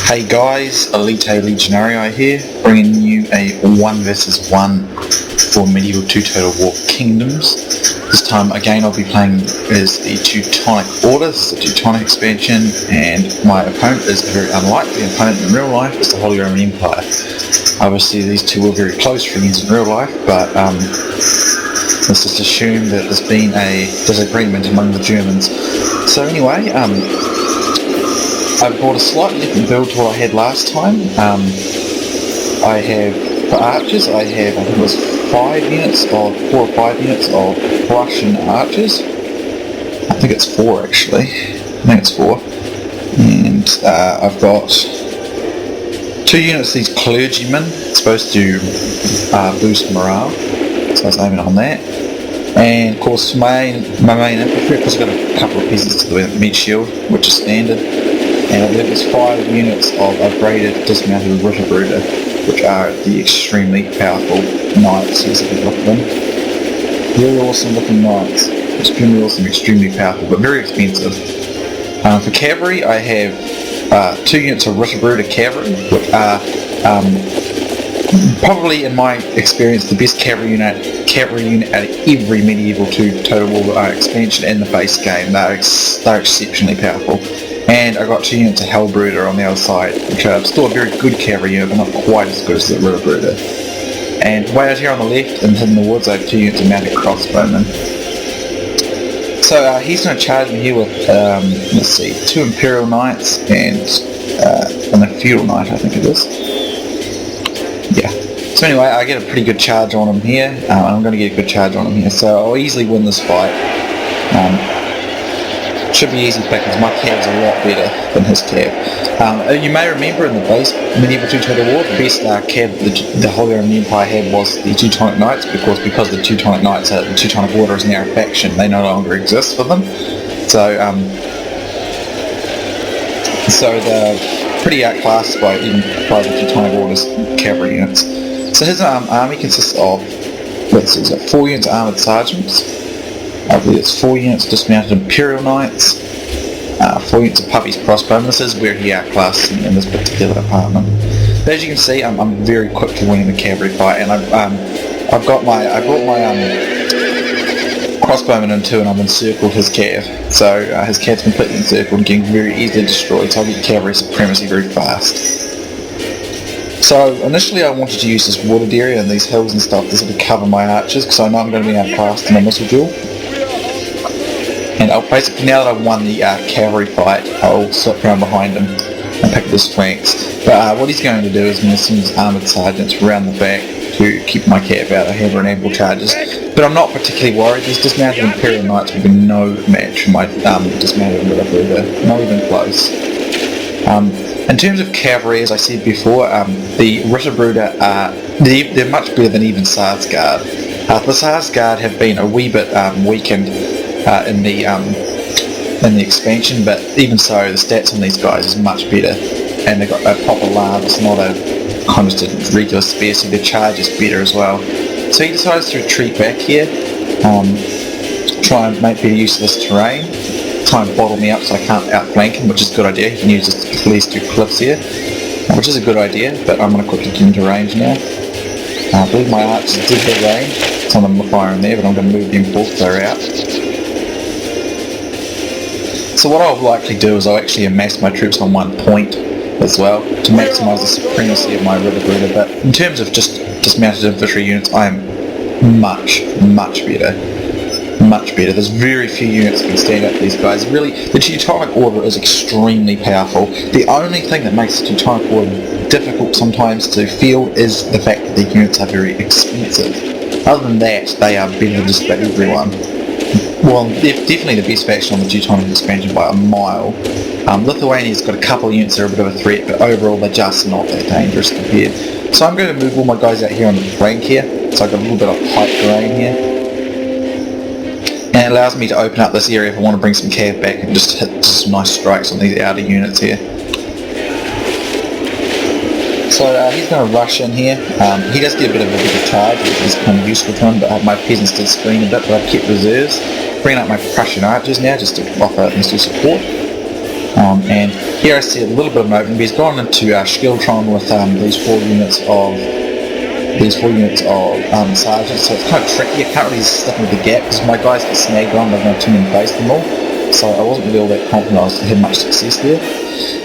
Hey guys, Elite Legionarii here, bringing you a 1 vs 1 for Medieval 2 Total War Kingdoms. This time again I'll be playing as the Teutonic Order. This is the Teutonic expansion, and my opponent is a very unlikely opponent in real life. It's the Holy Roman Empire. Obviously these two were very close friends in real life, but let's just assume that there's been a disagreement among the Germans. So anyway, I've bought a slightly different build to what I had last time. I have, for archers, I think it was 4 or 5 units of Prussian archers. I think it's 4 actually. I think it's 4. And I've got 2 units of these clergymen. It's supposed to boost morale, so I was aiming on that. And of course my main infantry, because I've got a couple of pieces to the meat shield, which is standard. And I believe there's 5 units of upgraded dismounted Ritterbrüder, which are the extremely powerful knights. Here's a good look at them. Very awesome looking knights. Extremely awesome, extremely powerful, but very expensive. For cavalry, I have 2 units of Ritterbrüder cavalry, which are probably, in my experience, the best cavalry unit out of every Medieval 2 Total War expansion in the base game. They're exceptionally powerful. And I got 2 units of Hellbrüder on the other side, which are still a very good cavalry unit, but not quite as good as the Ritterbrüder. And way out here on the left, and in the woods, I have 2 units of mounted crossbowmen. So he's going to charge me here with, let's see, 2 Imperial Knights and a Feudal Knight, I think it is. Yeah. So anyway, I get a pretty good charge on him here. I'm going to get a good charge on him here, so I'll easily win this fight. Should be easy because my cab's a lot better than his cab. You may remember in the base Medieval 2 Total War, the best cab the Holy Roman Empire had was the Teutonic Knights, because the Teutonic Knights, the Teutonic Order is now a faction. They no longer exist for them. So they're pretty outclassed by even the Teutonic Order's cavalry units. So his army consists of, let's see, 4 units of armoured sergeants. I believe it's 4 units dismounted Imperial Knights, 4 units of Puppy's crossbowmen. This is where he outclassed in this particular department. But as you can see, I'm very quick to winning the cavalry fight, and I brought my crossbowman into, and I've encircled his cav. So his cav's completely encircled and getting very easily destroyed. So I get cavalry supremacy very fast. So initially I wanted to use this wooded area and these hills and stuff to sort of cover my archers, because I know I'm going to be outclassed in a missile duel. And I'll basically, now that I've won the cavalry fight, I'll slip around behind him and pick up his flanks. But what he's going to do is going to send his armoured sergeants around the back to keep my cav out of hammer and anvil charges. But I'm not particularly worried. These dismounted Imperial Knights will be no match for my dismounted Ritterbrüder, not even close. In terms of cavalry, as I said before, the Ritterbrüder they're much better than even Sarsgaard. The Sarsgaard have been a wee bit weakened in the expansion, but even so, the stats on these guys is much better, and they've got a proper lance, not a kind of just regular spear, so their charge is better as well. So he decides to retreat back here, try and make better use of this terrain, try and bottle me up so I can't outflank him, which is a good idea. He can use these 2 cliffs here, which is a good idea, but I'm going to quickly get into range now. I believe my archers did hit range. Some of them are firing there, but I'm going to move them both clear out. So what I'll likely do is I'll actually amass my troops on one point as well to maximise the supremacy of my Ritterbrüder, but in terms of just dismounted infantry units, I am much better. Much better. There's very few units that can stand up to these guys. Really, the Teutonic Order is extremely powerful. The only thing that makes the Teutonic Order difficult sometimes to field is the fact that the units are very expensive. Other than that, they are better than just about everyone. Well, they're definitely the best faction on the Teutonic expansion by a mile. Lithuania's got a couple of units that are a bit of a threat, but overall they're just not that dangerous compared. So I'm going to move all my guys out here on the flank here, so I've got a little bit of height terrain here. And it allows me to open up this area if I want to bring some cav back and just hit some nice strikes on these outer units here. So he's going to rush in here. He does get a bit of a bigger charge, which is kind of useful to him, but my peasants did screen a bit, but I've kept reserves. Bringing up my Prussian archers now just to offer instant support. And here I see a little bit of an opening, but he's gone into Skiltron with these four units of sergeants, so it's kind of tricky. I can't really stick with the gap because my guys get snagged on, they're going to turn and face them all. So I wasn't really all that confident I was to have much success there.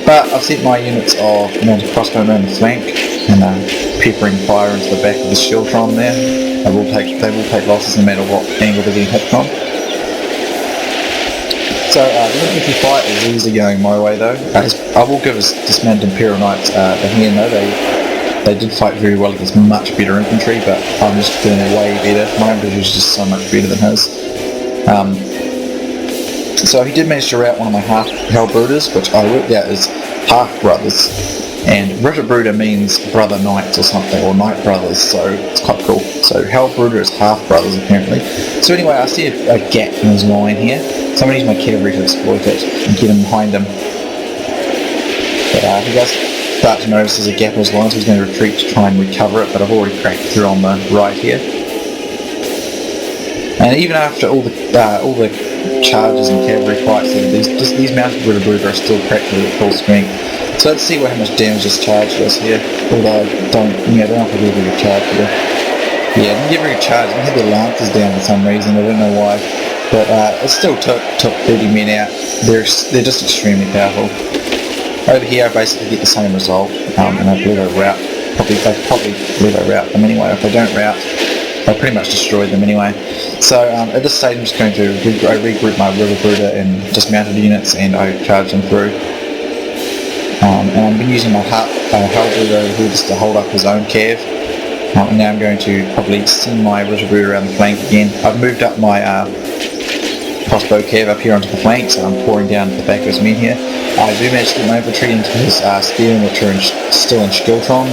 But I've sent my units of mounted crossbow around the flank and peppering fire into the back of the Skiltron there. They will take losses no matter what angle they're getting hit from. So the infantry fight is easily going my way though. I will give us dismounted Imperial Knights a hand though. They did fight very well against much better infantry, but I'm just doing way better. My infantry is just so much better than his. So he did manage to rout one of my half-Hellbrooders, which I worked out is half-brothers. And Ritterbruder means brother knights or something, or knight brothers, so it's quite cool. So Hellbruder is half-brothers apparently. So anyway, I see a gap in his line here. So I'm going to use my cavalry to exploit it and get him behind him. But he does start to notice there's a gap in his line, so he's going to retreat to try and recover it, but I've already cracked through on the right here. And even after all the charges and cavalry fights, these mounted Ritterbruder are still practically at full strength. So let's see how much damage this charge does here. Although I don't know if I get a charge here. Yeah, I didn't get very charge. I had the lances down for some reason. I don't know why. But it still took 30 men out. They're just extremely powerful. Over here I basically get the same result, and I believe I rout. Probably believe I rout them anyway. If I don't rout, I pretty much destroyed them anyway. So at this stage I'm just going to regroup my Ritterbruder and dismounted units, and I charge them through. And I've been using my Hellbroder over here just to hold up his own cav. And now I'm going to probably send my Ritterbruder around the flank again. I've moved up my crossbow cav up here onto the flank, so I'm pouring down the back of his men here. I do manage to get my infantry into his spearmen, which are still in Skiltron,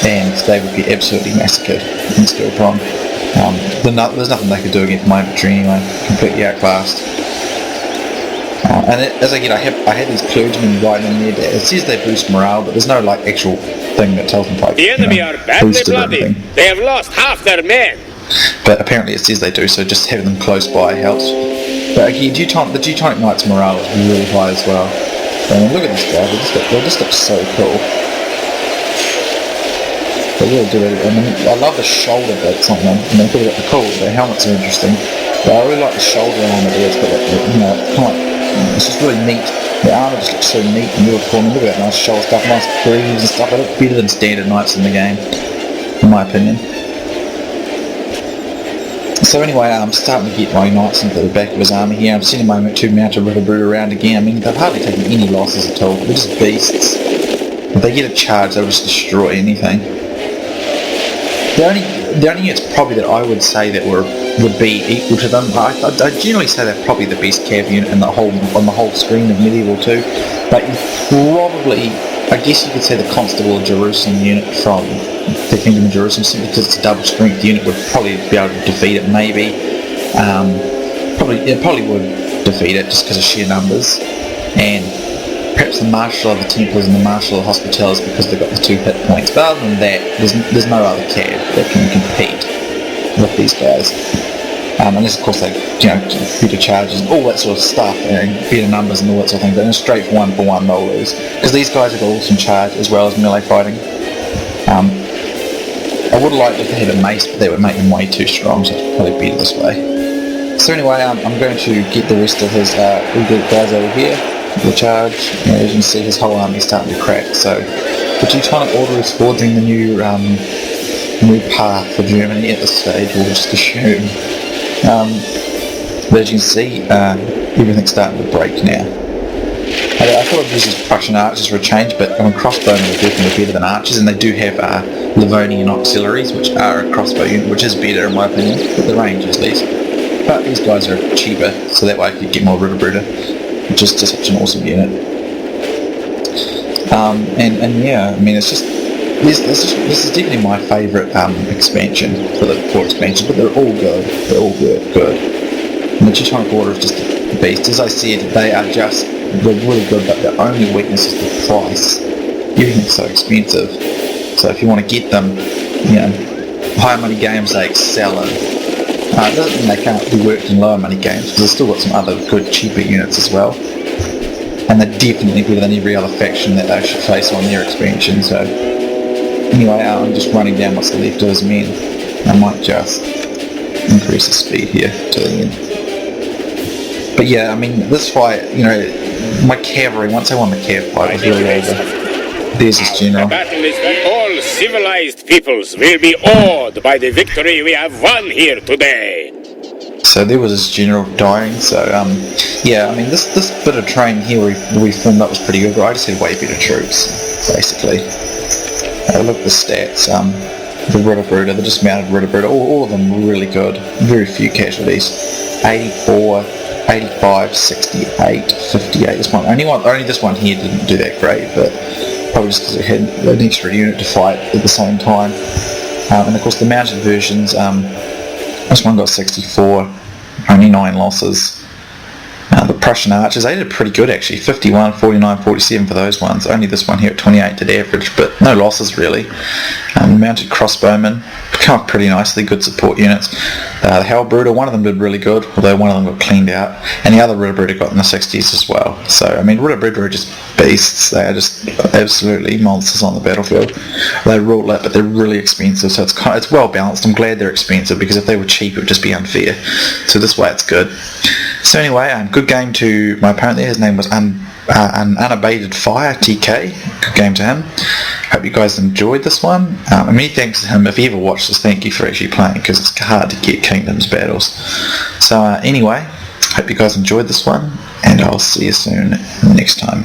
and they would be absolutely massacred in Skiltron. There's nothing they could do against my infantry anyway, completely outclassed. And as I had these clergymen right in there. It says they boost morale, but there's no like actual thing that tells them like the enemy are badly bloody. They have lost half their men. But apparently it says they do, so just having them close by helps. But again, the Teutonic Knights' morale is really high as well. I mean, look at these guys; they just look so cool. They really do. I mean, I love the shoulder bits on them. I mean, look at the cool. The helmets are interesting, but I really like the shoulder armor there. It's got like, kind of like. It's just really neat. The armour just looks so neat and uniform. Look at that nice shoulder stuff, nice greaves and stuff. They look better than standard knights in the game, in my opinion. So anyway, I'm starting to get my knights into the back of his army here. I'm sending my two mounted Ritterbruder around again. I mean, they've hardly taken any losses at all. They're just beasts. If they get a charge, they'll just destroy anything. The only units probably that I would say that would be equal to them, I generally say they're probably the best cav unit on the whole screen of Medieval 2. But probably, I guess you could say the Constable of Jerusalem unit from the Kingdom of Jerusalem, simply because it's a double strength unit, would probably be able to defeat it. Maybe, it probably would defeat it just because of sheer numbers, and perhaps the Marshal of the Templars and the Marshal of the Hospitals because they've got the 2 hit points. But other than that, there's no other cav that can compete with these guys. Unless of course they, better charges and all that sort of stuff, and better numbers and all that sort of thing. But in a straight for one they'll lose, because these guys have got awesome charge as well as melee fighting. I would like if they had a mace, but that would make them way too strong, so it's probably better this way. So anyway, I'm going to get the rest of his guys over here. The charge, as you can see, his whole army is starting to crack. So the Teutonic Order is forging the new path for Germany at this stage, we'll just assume. But as you can see, everything's starting to break now. I thought I'd use these Prussian archers for a change, but crossbowmen are definitely better than archers, and they do have Livonian auxiliaries, which are a crossbow unit, which is better in my opinion, with the range at least. But these guys are cheaper, so that way I could get more Ritterbruder, which is just such an awesome unit. And yeah, I mean, it's just this is definitely my favourite expansion for the 4 expansions, but they're all good. They're all good. And the Teutonic Order is just a beast. As I said, they're really good, but their only weakness is the price. Everything's so expensive. So if you want to get them, higher money games they excel in. It doesn't mean they can't be worked in lower money games, because they've still got some other good cheaper units as well. And they definitely better than every other faction that they should face on their expansion. So anyway, I'm just running down what's left of his men. I might just increase the speed here to the end. But yeah, I mean, this fight, you know, my cavalry, once I won the cav fight, was really over. There's his general. The battle is that all civilized peoples will be awed by the victory we have won here today. So there was his general dying. So yeah, I mean, this bit of train here we formed up was pretty good. But I just had way better troops, basically. Look at the stats. The Ridder-Bruder, the dismounted Ridder-Bruder, all of them were really good. Very few casualties. 84, 85, 68, 58. Only this one here didn't do that great, but probably just because it had an extra unit to fight at the same time. And of course the mounted versions, this one got 64, only 9 losses. The Prussian archers, they did pretty good actually, 51, 49, 47 for those ones. Only this one here at 28 did average, but no losses really. Mounted crossbowmen, come up pretty nicely, good support units. The Halbruder, one of them did really good, although one of them got cleaned out, and the other Ridder-Bruder got in the 60s as well. So I mean, Ridder-Bruder are just beasts. They are just absolutely monsters on the battlefield. They rule it, but they're really expensive, so it's well balanced. I'm glad they're expensive, because if they were cheap it would just be unfair. So this way it's good. So anyway, good game to my opponent there. His name was an Unabated Fire, TK. Good game to him. Hope you guys enjoyed this one. Many thanks to him. If you ever watched this, thank you for actually playing, because it's hard to get Kingdoms battles. So anyway, hope you guys enjoyed this one, and I'll see you soon next time.